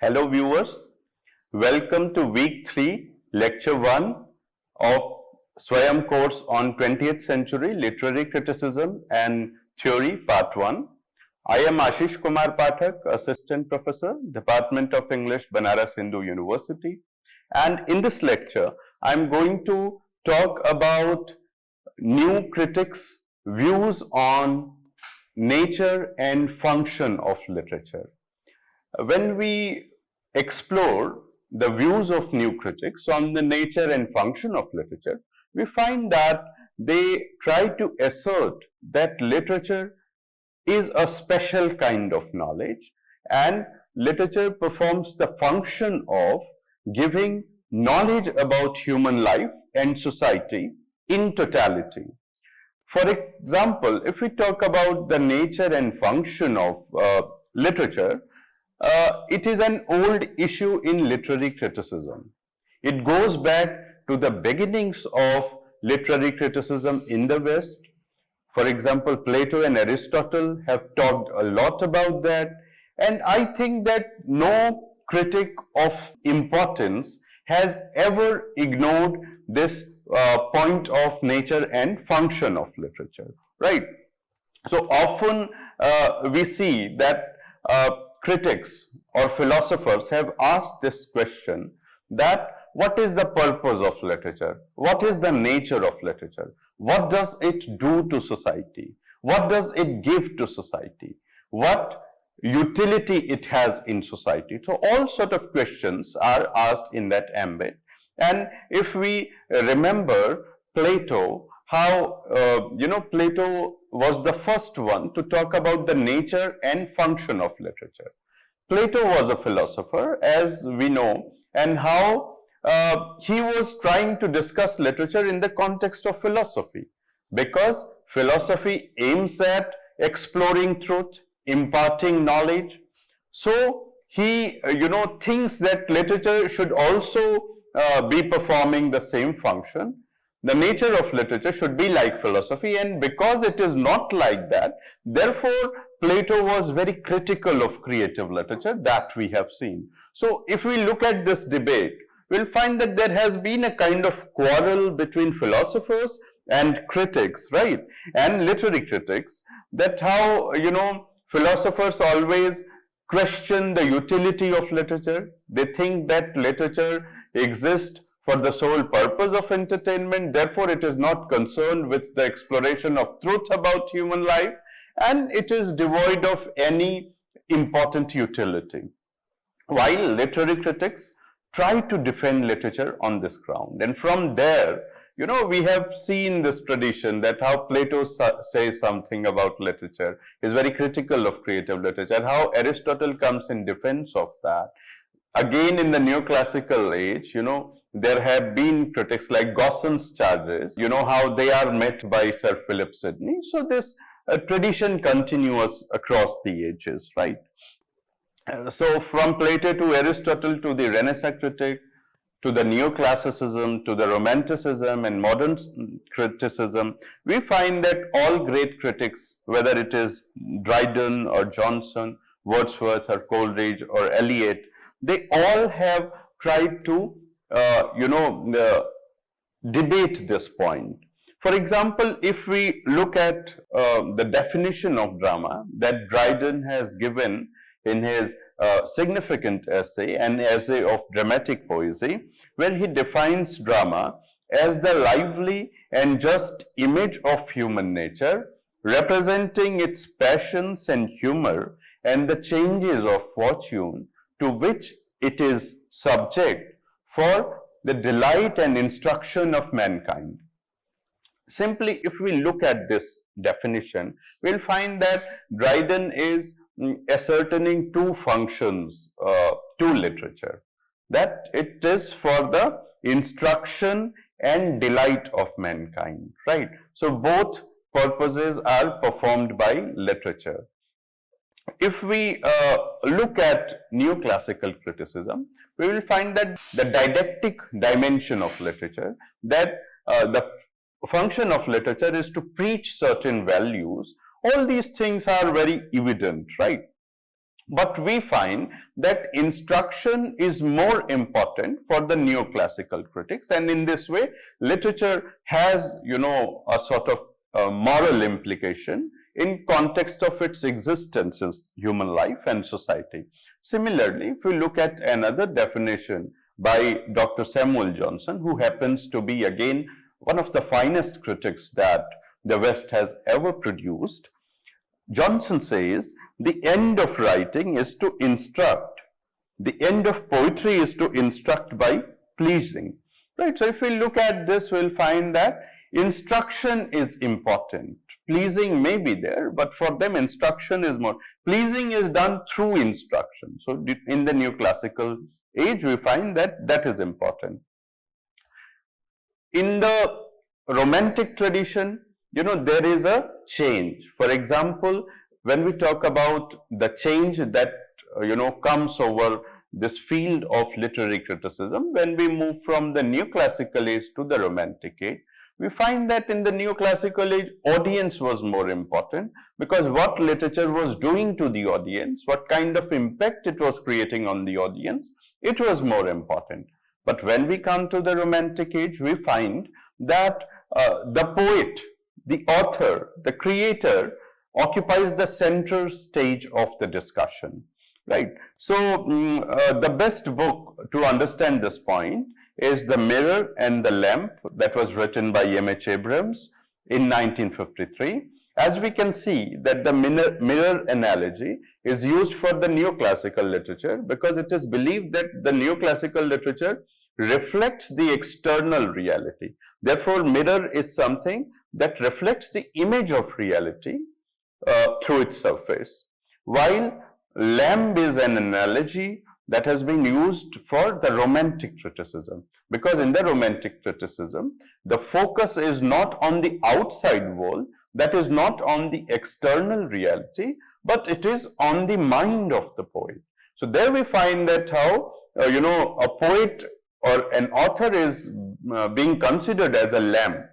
Hello viewers, welcome to week 3, lecture 1 of Swayam course on 20th century literary criticism and theory part 1. I am Ashish Kumar Pathak, assistant professor, Department of English, Banaras Hindu University, and in this lecture I am going to talk about new critics' views on nature and function of literature. When we explore the views of new critics on the nature and function of literature, we find that they try to assert that literature is a special kind of knowledge and literature performs the function of giving knowledge about human life and society in totality. For example, if we talk about the nature and function of literature, it is an old issue in literary criticism. It goes back to the beginnings of literary criticism in the West. For example, Plato and Aristotle have talked a lot about that, and I think that no critic of importance has ever ignored this point of nature and function of literature, right? So often we see that critics or philosophers have asked this question that what is the purpose of literature? What is the nature of literature? What does it do to society? What does it give to society? What utility it has in society? So all sort of questions are asked in that ambit. And if we remember Plato, how Plato was the first one to talk about the nature and function of literature. Plato was a philosopher, as we know, and how he was trying to discuss literature in the context of philosophy, because philosophy aims at exploring truth, imparting knowledge. So he thinks that literature should also be performing the same function. The nature of literature should be like philosophy, and because it is not like that, therefore Plato was very critical of creative literature that we have seen. So if we look at this debate, we'll find that there has been a kind of quarrel between philosophers and critics, right? And literary critics, that how, philosophers always question the utility of literature. They think that literature exists for the sole purpose of entertainment, therefore it is not concerned with the exploration of truth about human life, and it is devoid of any important utility. While literary critics try to defend literature on this ground, and from there, we have seen this tradition that how Plato says something about literature, is very critical of creative literature, how Aristotle comes in defense of that. Again, in the neoclassical age, there have been critics like Gosson's charges, how they are met by Sir Philip Sidney. So this tradition continues across the ages, right? So from Plato to Aristotle to the Renaissance critic, to the neoclassicism, to the romanticism and modern criticism, we find that all great critics, whether it is Dryden or Johnson, Wordsworth or Coleridge or Eliot, they all have tried to debate this point. For example, if we look at the definition of drama that Dryden has given in his significant essay, an essay of dramatic poesy, where he defines drama as the lively and just image of human nature, representing its passions and humor and the changes of fortune to which it is subject for the delight and instruction of mankind. Simply, if we look at this definition, we'll find that Dryden is ascertaining two functions to literature, that it is for the instruction and delight of mankind, right? So both purposes are performed by literature. If we look at neoclassical criticism, we will find that the didactic dimension of literature, that the function of literature is to preach certain values, all these things are very evident, right? But we find that instruction is more important for the neoclassical critics, and in this way, literature has, a sort of moral implication in context of its existence in human life and society. Similarly, if we look at another definition by Dr. Samuel Johnson, who happens to be again one of the finest critics that the West has ever produced, Johnson says, the end of writing is to instruct. The end of poetry is to instruct by pleasing. Right? So if we look at this, we'll find that instruction is important. Pleasing may be there, but for them instruction is more. Pleasing is done through instruction. So in the neoclassical age, we find that that is important. In the Romantic tradition, there is a change. For example, when we talk about the change that, comes over this field of literary criticism, when we move from the neoclassical age to the Romantic age, we find that in the neoclassical age, audience was more important, because what literature was doing to the audience, what kind of impact it was creating on the audience, it was more important. But when we come to the Romantic age, we find that the poet, the author, the creator occupies the center stage of the discussion, right? So the best book to understand this point is The Mirror and the Lamp, that was written by M.H. Abrams in 1953. As we can see that the mirror analogy is used for the neoclassical literature, because it is believed that the neoclassical literature reflects the external reality. Therefore, mirror is something that reflects the image of reality through its surface, while lamp is an analogy that has been used for the Romantic criticism, because in the Romantic criticism, the focus is not on the outside world, that is not on the external reality, but it is on the mind of the poet. So there we find that how, a poet or an author is being considered as a lamp.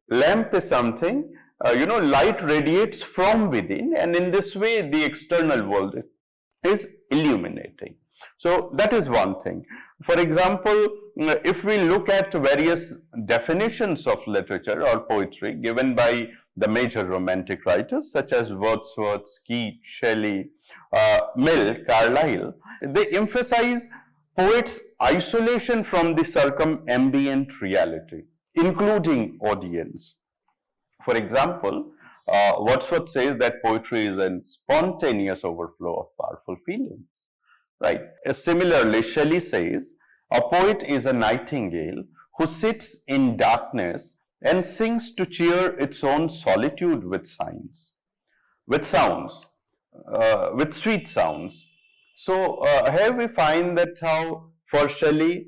Lamp is something, light radiates from within, and in this way the external world is illuminating. So that is one thing. For example, if we look at various definitions of literature or poetry given by the major Romantic writers such as Wordsworth, Keats, Shelley, Mill, Carlyle, they emphasize poets' isolation from the circumambient reality, including audience. For example, Wordsworth says that poetry is a spontaneous overflow of powerful feelings, right? Similarly, Shelley says, a poet is a nightingale who sits in darkness and sings to cheer its own solitude with sounds, with sweet sounds. So here we find that how for Shelley,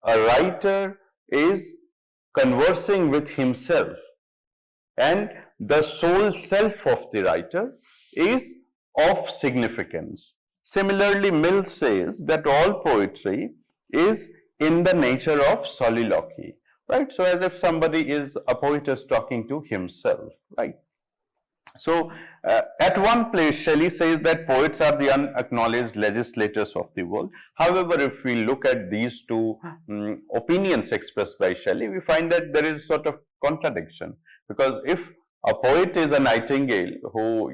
a writer is conversing with himself, and the sole self of the writer is of significance. Similarly, Mill says that all poetry is in the nature of soliloquy, right? So as if a poet is talking to himself, right? So at one place, Shelley says that poets are the unacknowledged legislators of the world. However, if we look at these two opinions expressed by Shelley, we find that there is sort of contradiction, because if a poet is a nightingale who,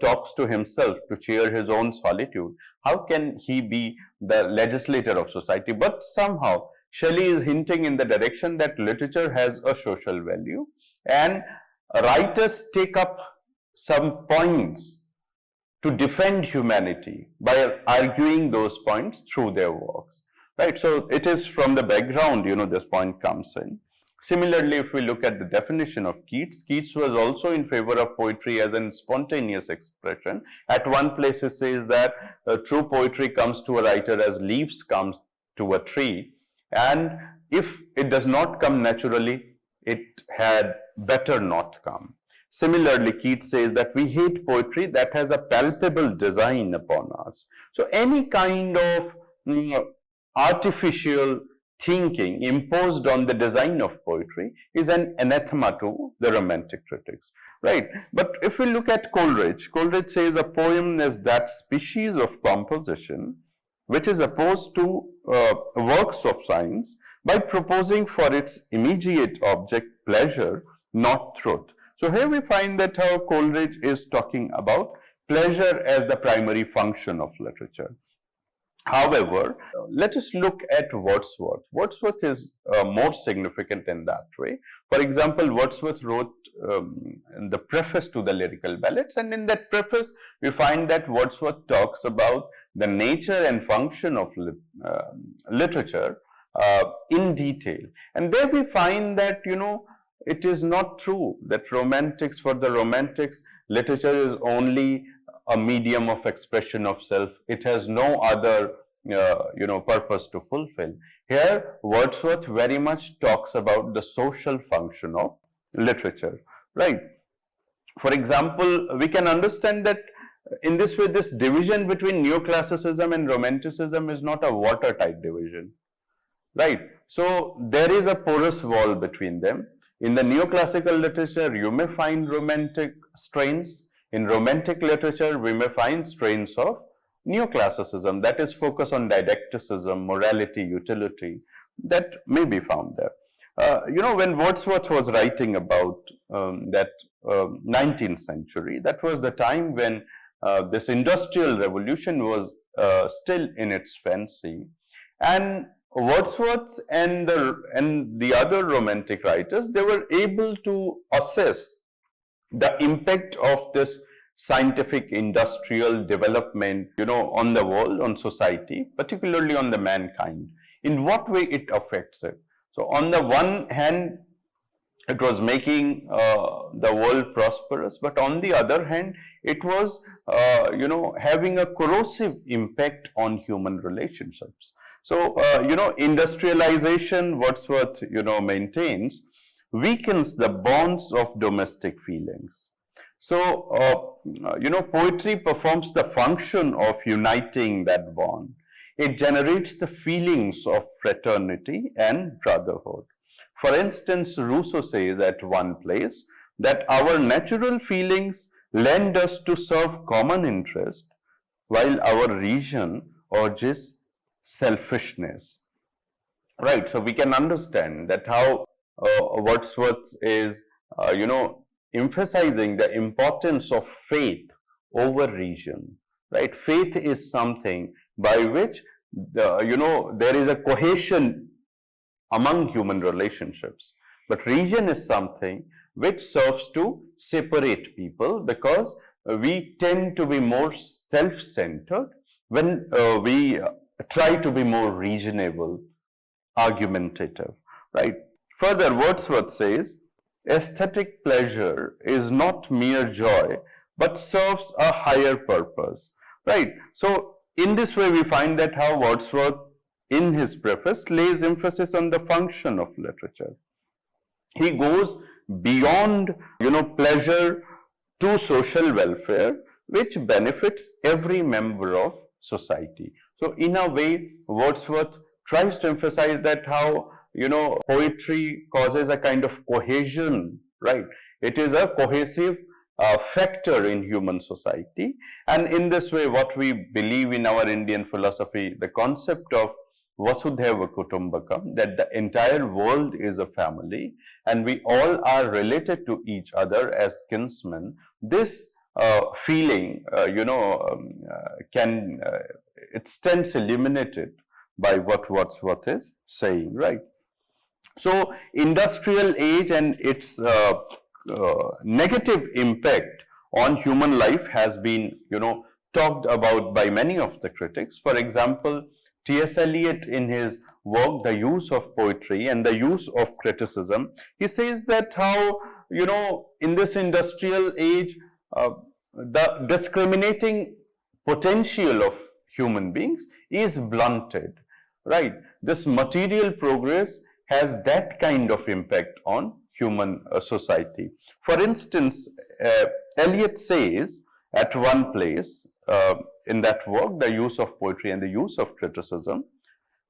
talks to himself to cheer his own solitude, how can he be the legislator of society? But somehow Shelley is hinting in the direction that literature has a social value, and writers take up some points to defend humanity by arguing those points through their works, right? So it is from the background, this point comes in. Similarly, if we look at the definition of Keats, Keats was also in favor of poetry as a spontaneous expression. At one place it says that true poetry comes to a writer as leaves come to a tree, and if it does not come naturally, it had better not come. Similarly, Keats says that we hate poetry that has a palpable design upon us. So any kind of artificial thinking imposed on the design of poetry is an anathema to the Romantic critics, right? But if we look at Coleridge, Coleridge says a poem is that species of composition which is opposed to works of science by proposing for its immediate object pleasure, not truth. So here we find that how Coleridge is talking about pleasure as the primary function of literature. However, let us look at Wordsworth. Wordsworth is more significant in that way. For example, Wordsworth wrote in the preface to the Lyrical Ballads, and in that preface, we find that Wordsworth talks about the nature and function of literature in detail. And there we find that, it is not true that for the Romantics, literature is only a medium of expression of self. It has no other, purpose to fulfill. Here, Wordsworth very much talks about the social function of literature, right? For example, we can understand that in this way, this division between neoclassicism and romanticism is not a watertight division, right? So there is a porous wall between them. In the neoclassical literature, you may find romantic strains. In romantic literature, we may find strains of neoclassicism, that is focus on didacticism, morality, utility, that may be found there. When Wordsworth was writing about that 19th century, that was the time when this industrial revolution was still in its fancy, and Wordsworth and the other romantic writers, they were able to assess the impact of this scientific industrial development, on the world, on society, particularly on the mankind, in what way it affects it. So on the one hand, it was making the world prosperous, but on the other hand, it was, having a corrosive impact on human relationships. So, industrialization, Wordsworth, maintains, weakens the bonds of domestic feelings. So, poetry performs the function of uniting that bond. It generates the feelings of fraternity and brotherhood. For instance, Rousseau says at one place that our natural feelings lend us to serve common interest, while our reason urges selfishness. Right, so we can understand that how Wordsworth is, emphasizing the importance of faith over reason. Right, faith is something by which there is a cohesion among human relationships, but reason is something which serves to separate people, because we tend to be more self-centered when we try to be more reasonable, argumentative, right? Further, Wordsworth says, aesthetic pleasure is not mere joy, but serves a higher purpose, right? So, in this way, we find that how Wordsworth, in his preface, lays emphasis on the function of literature. He goes beyond, pleasure to social welfare, which benefits every member of society. So, in a way, Wordsworth tries to emphasize that how, poetry causes a kind of cohesion, right? It is a cohesive factor in human society. And in this way, what we believe in our Indian philosophy, the concept of Vasudhaiva Kutumbakam, that the entire world is a family and we all are related to each other as kinsmen, this feeling, it stands illuminated by what Wordsworth is saying, right? So, industrial age and its negative impact on human life has been, talked about by many of the critics. For example, T.S. Eliot, in his work, The Use of Poetry and the Use of Criticism, he says that how, in this industrial age, the discriminating potential of human beings is blunted, right? This material progress has that kind of impact on human society. For instance, Eliot says at one place in that work, The Use of Poetry and the Use of Criticism,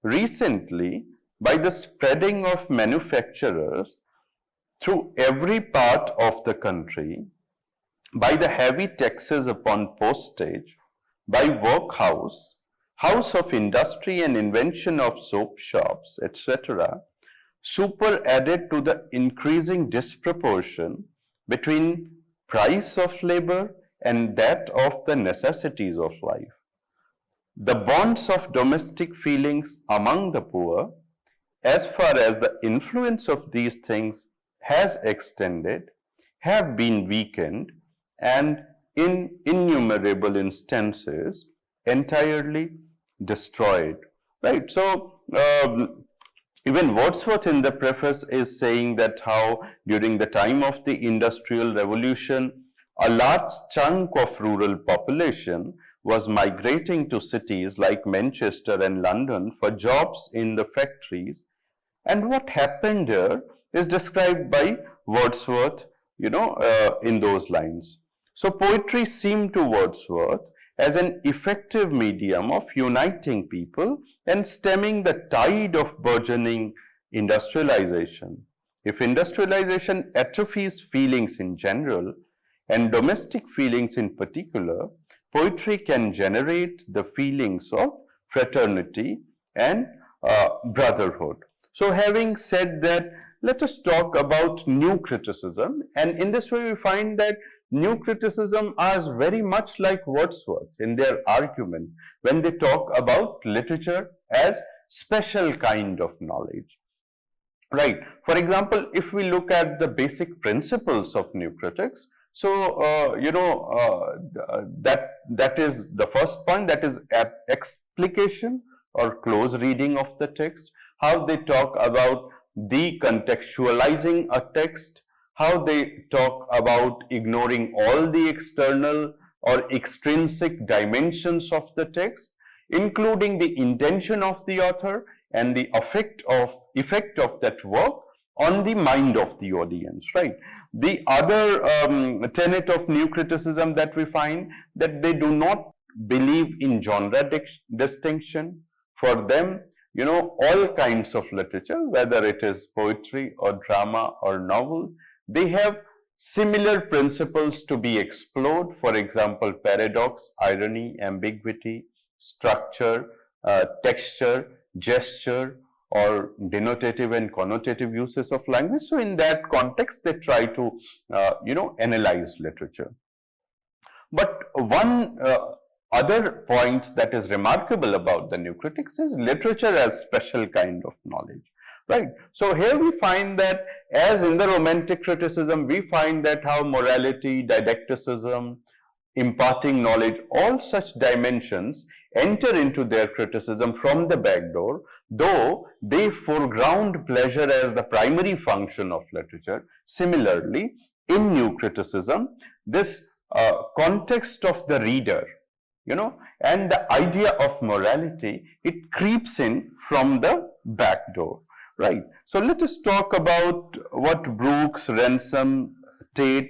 recently by the spreading of manufacturers through every part of the country, by the heavy taxes upon postage, by workhouse, house of industry and invention of soap shops, etc., superadded to the increasing disproportion between price of labor and that of the necessities of life. The bonds of domestic feelings among the poor, as far as the influence of these things has extended, have been weakened and in innumerable instances entirely destroyed. Right? So, even Wordsworth in the preface is saying that how during the time of the Industrial Revolution, a large chunk of rural population was migrating to cities like Manchester and London for jobs in the factories. And what happened here is described by Wordsworth, in those lines. So poetry seemed to Wordsworth as an effective medium of uniting people and stemming the tide of burgeoning industrialization. If industrialization atrophies feelings in general and domestic feelings in particular, poetry can generate the feelings of fraternity and brotherhood. So having said that, let us talk about new criticism, and in this way we find that new criticism are very much like Wordsworth in their argument when they talk about literature as special kind of knowledge. Right. For example, if we look at the basic principles of new critics, so that is the first point, that is explication or close reading of the text, how they talk about decontextualizing a text, how they talk about ignoring all the external or extrinsic dimensions of the text, including the intention of the author and the effect of that work on the mind of the audience, right? The other tenet of new criticism that we find, that they do not believe in genre distinction. For them, all kinds of literature, whether it is poetry or drama or novel, they have similar principles to be explored. For example, paradox, irony, ambiguity, structure, texture, gesture, or denotative and connotative uses of language. So in that context, they try to, analyze literature. But one other point that is remarkable about the new critics is literature as special kind of knowledge, right? So here we find that, as in the romantic criticism, we find that how morality, didacticism, imparting knowledge, all such dimensions enter into their criticism from the back door, though they foreground pleasure as the primary function of literature. Similarly, in new criticism, this context of the reader, and the idea of morality, it creeps in from the back door, right? So let us talk about what Brooks, Ransom, Tate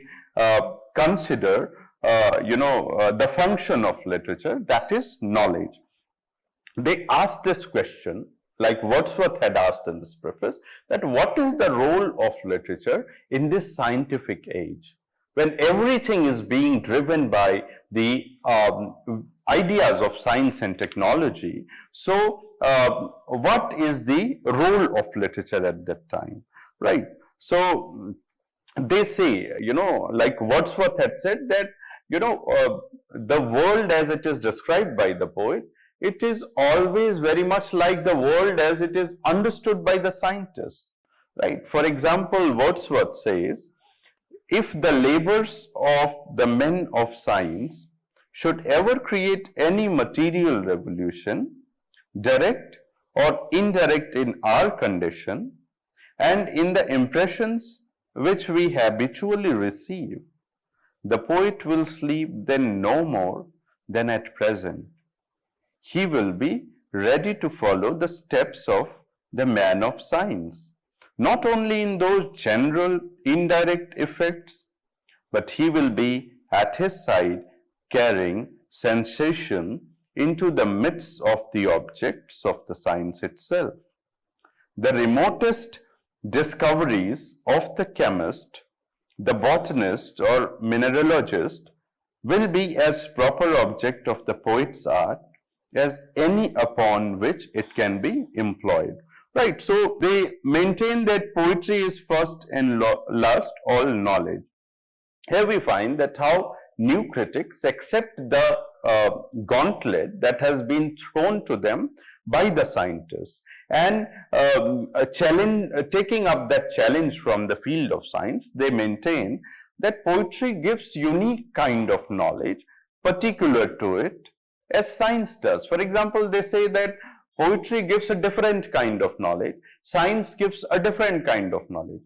consider the function of literature, that is knowledge. They ask this question, like Wordsworth had asked in this preface, that what is the role of literature in this scientific age, when everything is being driven by the ideas of science and technology? So, what is the role of literature at that time, right? So, they say, like Wordsworth had said that, the world as it is described by the poet, it is always very much like the world as it is understood by the scientists, right? For example, Wordsworth says, if the labors of the men of science should ever create any material revolution, direct or indirect in our condition, and in the impressions which we habitually receive, the poet will sleep then no more than at present. He will be ready to follow the steps of the man of science, not only in those general indirect effects, but he will be at his side carrying sensation into the midst of the objects of the science itself. the remotest discoveries of the chemist, the botanist or mineralogist will be as proper object of the poet's art as any upon which it can be employed. Right, so they maintain that poetry is first and last all knowledge. Here we find that how new critics accept the gauntlet that has been thrown to them by the scientists, and taking up that challenge from the field of science, they maintain that poetry gives unique kind of knowledge particular to it as science does. For example, they say that poetry gives a different kind of knowledge, science gives a different kind of knowledge.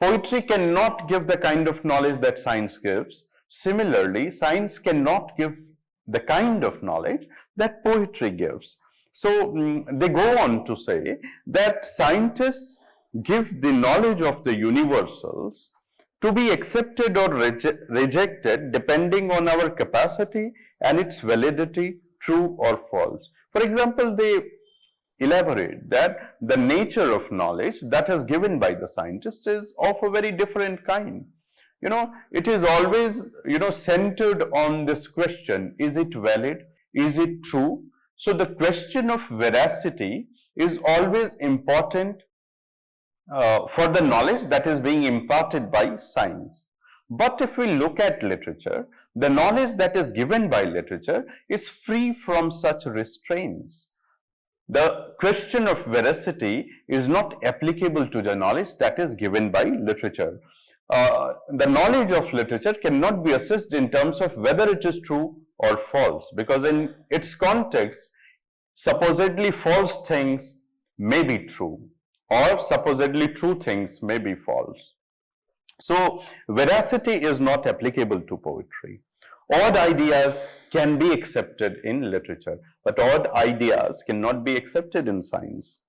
Poetry cannot give the kind of knowledge that science gives. Similarly, science cannot give the kind of knowledge that poetry gives. So they go on to say that scientists give the knowledge of the universals to be accepted or rejected depending on our capacity and its validity, true or false. For example, they elaborate that the nature of knowledge that is given by the scientist is of a very different kind. It is always, centered on this question, is it valid? Is it true? So the question of veracity is always important for the knowledge that is being imparted by science. But if we look at literature, the knowledge that is given by literature is free from such restraints. The question of veracity is not applicable to the knowledge that is given by literature. The knowledge of literature cannot be assessed in terms of whether it is true or false, because in its context, supposedly false things may be true, or supposedly true things may be false. So, veracity is not applicable to poetry. Odd ideas can be accepted in literature, but odd ideas cannot be accepted in science.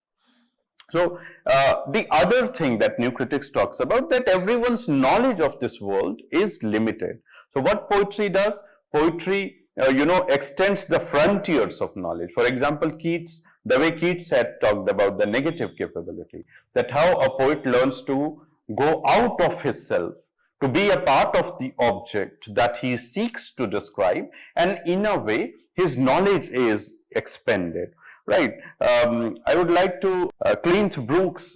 So, the other thing that New Critics talks about, that everyone's knowledge of this world is limited. So, what poetry does? Poetry, extends the frontiers of knowledge. For example, Keats, the way Keats had talked about the negative capability, that how a poet learns to go out of his self, to be a part of the object that he seeks to describe, and in a way, his knowledge is expanded. Right. I would like to Clint Brooks,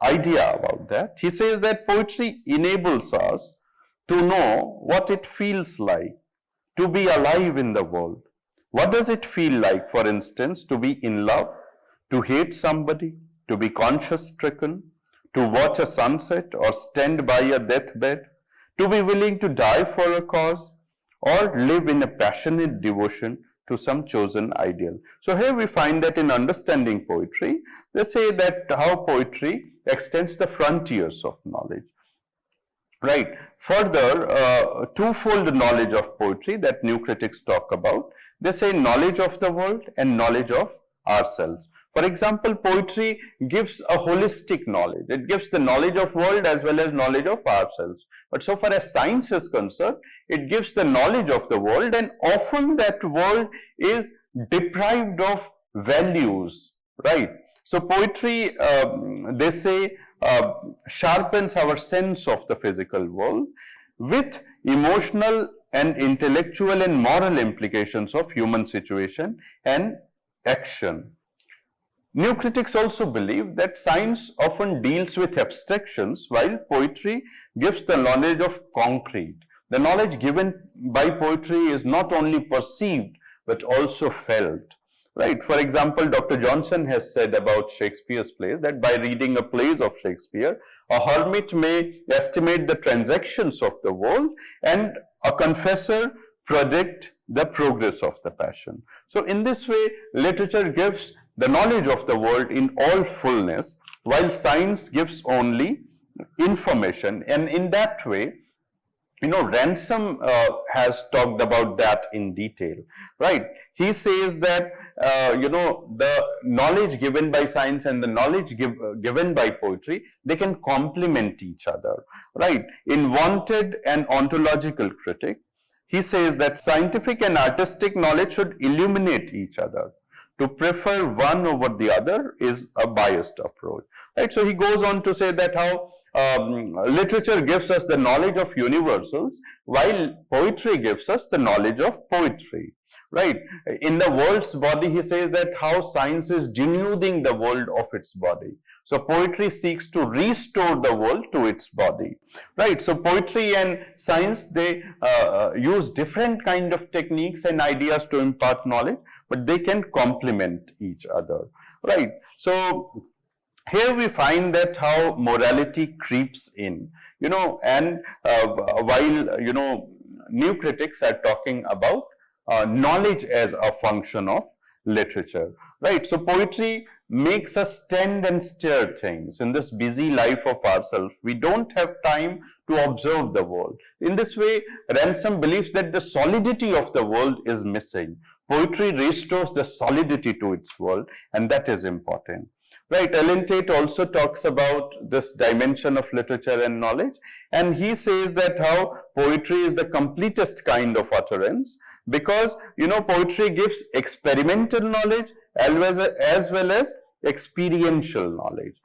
idea about that. He says that poetry enables us to know what it feels like to be alive in the world. What does it feel like, for instance, to be in love, to hate somebody, to be conscience-stricken, to watch a sunset or stand by a deathbed, to be willing to die for a cause, or live in a passionate devotion to some chosen ideal. So here we find that in understanding poetry, they say that how poetry extends the frontiers of knowledge. Right. Further, twofold knowledge of poetry that New Critics talk about. They say knowledge of the world and knowledge of ourselves. For example, poetry gives a holistic knowledge. It gives the knowledge of world as well as knowledge of ourselves. But so far as science is concerned, it gives the knowledge of the world, and often that world is deprived of values, right? So poetry, they say, sharpens our sense of the physical world with emotional and intellectual and moral implications of human situation and action. New critics also believe that science often deals with abstractions while poetry gives the knowledge of concrete. The knowledge given by poetry is not only perceived but also felt. Right. For example, Dr. Johnson has said about Shakespeare's plays that by reading a plays of Shakespeare, a hermit may estimate the transactions of the world and a confessor predict the progress of the passion. So in this way, literature gives the knowledge of the world in all fullness, while science gives only information. And in that way, Ransom has talked about that in detail, right? He says that, the knowledge given by science and the knowledge given by poetry, they can complement each other, right? In Wanted and Ontological Critic, he says that scientific and artistic knowledge should illuminate each other. to prefer one over the other is a biased approach, right? So he goes on to say that how literature gives us the knowledge of universals, while poetry gives us the knowledge of poetry, right? In the world's body, he says that how science is denuding the world of its body. So poetry seeks to restore the world to its body, right? So poetry and science, they use different kind of techniques and ideas to impart knowledge, but they can complement each other, right? So here we find that how morality creeps in, and while, new critics are talking about knowledge as a function of literature, right? So poetry makes us stand and stare things. In this busy life of ourselves, we don't have time to observe the world. In this way, Ransom believes that the solidity of the world is missing. Poetry restores the solidity to its world, and that is important. Right, Ellen Tate also talks about this dimension of literature and knowledge, and he says that how poetry is the completest kind of utterance, because poetry gives experimental knowledge as well as experiential knowledge.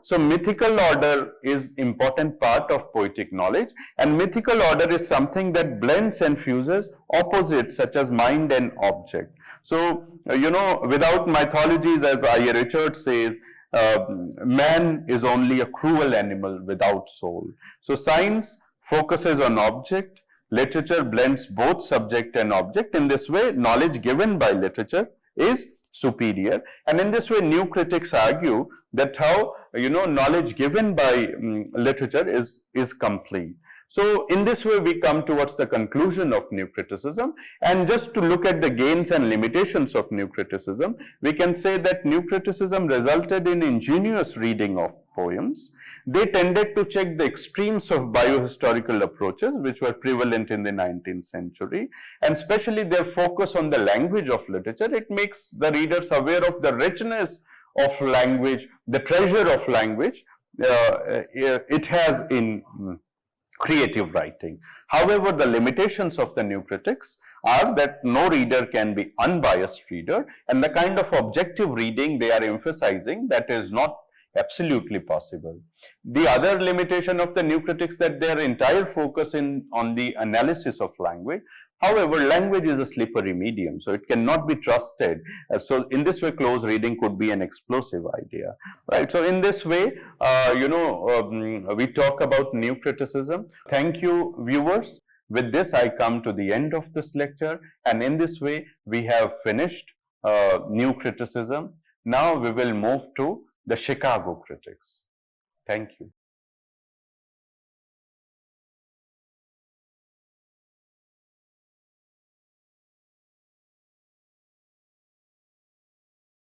So mythical order is important part of poetic knowledge, and mythical order is something that blends and fuses opposites such as mind and object. So without mythologies, as I.A. Richards says, man is only a cruel animal without soul. So science focuses on object, literature blends both subject and object. In this way, knowledge given by literature is superior, and in this way new critics argue that how knowledge given by literature is complete. So in this way we come towards the conclusion of new criticism, and just to look at the gains and limitations of new criticism, we can say that new criticism resulted in ingenious reading of poems. They tended to check the extremes of biohistorical approaches which were prevalent in the 19th century, and especially their focus on the language of literature. It makes the readers aware of the richness of language, the treasure of language it has in creative writing. However, the limitations of the new critics are that no reader can be unbiased reader, and the kind of objective reading they are emphasizing, that is not absolutely possible. The other limitation of the new critics, that their entire focus on the analysis of language. However, language is a slippery medium, so it cannot be trusted. So in this way, close reading could be an explosive idea, right? So in this way, we talk about new criticism. Thank you, viewers. With this, I come to the end of this lecture, and in this way, we have finished new criticism. Now we will move to the Chicago critics. Thank you.